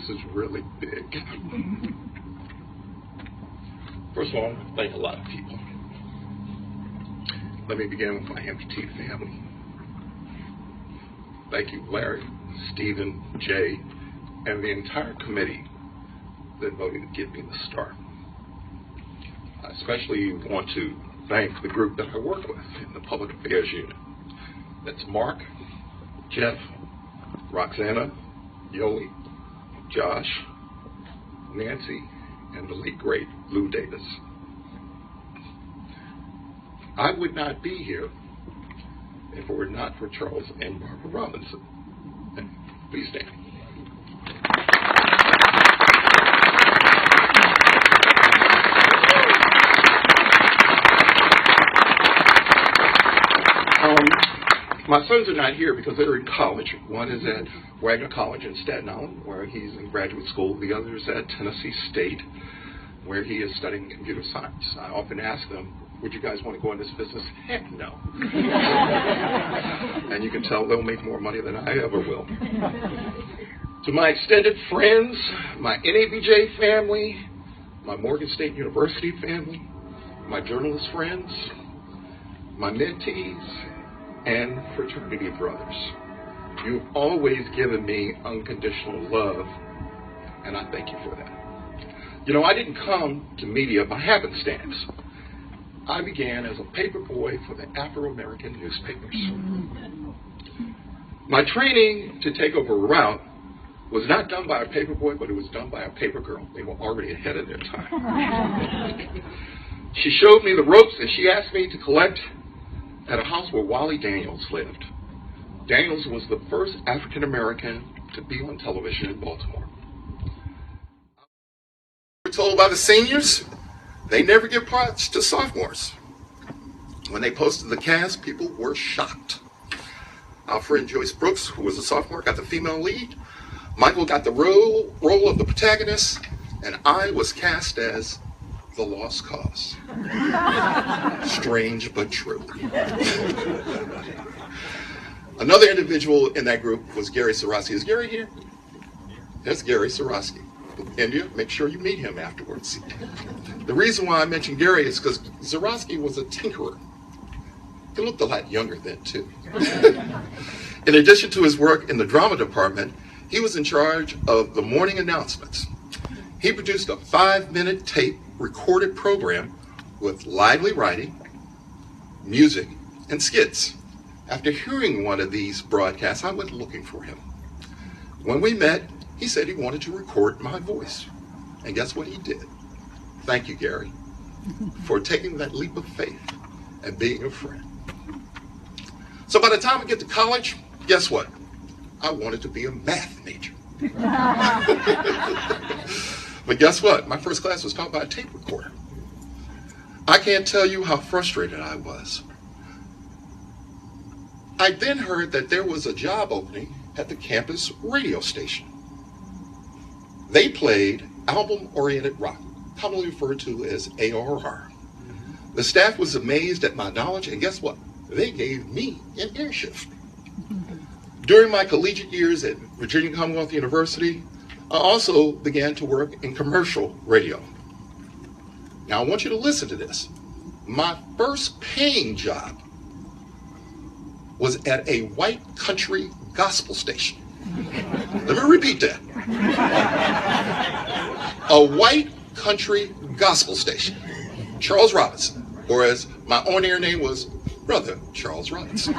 this is really big. First of all, I want to thank a lot of people. Let me begin with my MPT family. Thank you, Larry, Stephen, Jay, and the entire committee that voted to give me the start. I especially want to thank the group that I work with in the Public Affairs Unit. That's Mark, Jeff, Roxana, Yoli, Josh, Nancy, and the late great Lou Davis. I would not be here if it were not for Charles and Barbara Robinson. Please stand. My sons are not here because they're in college. One is at Wagner College in Staten Island, where he's in graduate school. The other is at Tennessee State, where he is studying computer science. I often ask them, would you guys want to go in this business? Heck no. And you can tell they'll make more money than I ever will. To my extended friends, my NABJ family, my Morgan State University family, my journalist friends, my mentees, and fraternity brothers. You've always given me unconditional love, and I thank you for that. You know, I didn't come to media by happenstance. I began as a paper boy for the Afro-American newspapers. My training to take over a route was not done by a paper boy, but it was done by a paper girl. They were already ahead of their time. She showed me the ropes, and she asked me to collect at a house where Wally Daniels lived. Daniels was the first African-American to be on television in Baltimore. We're told by the seniors, they never give parts to sophomores. When they posted the cast, people were shocked. Our friend Joyce Brooks, who was a sophomore, got the female lead. Michael got the role of the protagonist, and I was cast as the lost cause. Strange but true. Another individual in that group was Gary Sarosky. Is Gary here? That's Gary Sarosky. India, make sure you meet him afterwards. The reason why I mention Gary is because Sarosky was a tinkerer. He looked a lot younger then, too. In addition to his work in the drama department, he was in charge of the morning announcements. He produced a 5-minute tape recorded program with lively writing, music, and skits. After hearing one of these broadcasts, I went looking for him. When we met, he said he wanted to record my voice. And guess what he did? Thank you, Gary, for taking that leap of faith and being a friend. So by the time I get to college, guess what? I wanted to be a math major. But guess what? My first class was taught by a tape recorder. I can't tell you how frustrated I was. I then heard that there was a job opening at the campus radio station. They played album-oriented rock, commonly referred to as ARR. The staff was amazed at my knowledge, and guess what? They gave me an air shift. During my collegiate years at Virginia Commonwealth University, I also began to work in commercial radio. Now I want you to listen to this. My first paying job was at a white country gospel station. Let me repeat that. A white country gospel station. Charles Robinson, or as my on-air name was, Brother Charles Robinson.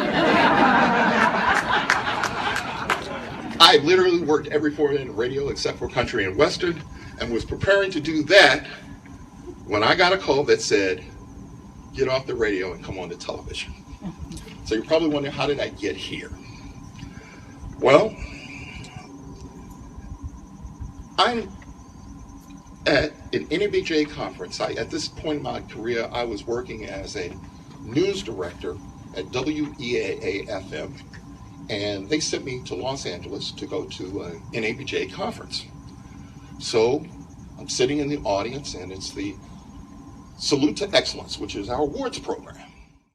I literally worked every format in radio except for country and western, and was preparing to do that when I got a call that said, get off the radio and come on to television. So you're probably wondering, how did I get here? Well, I'm at an NABJ conference. At this point in my career, I was working as a news director at WEAA-FM, and they sent me to Los Angeles to go to an NABJ conference. So I'm sitting in the audience, and it's the Salute to Excellence, which is our awards program.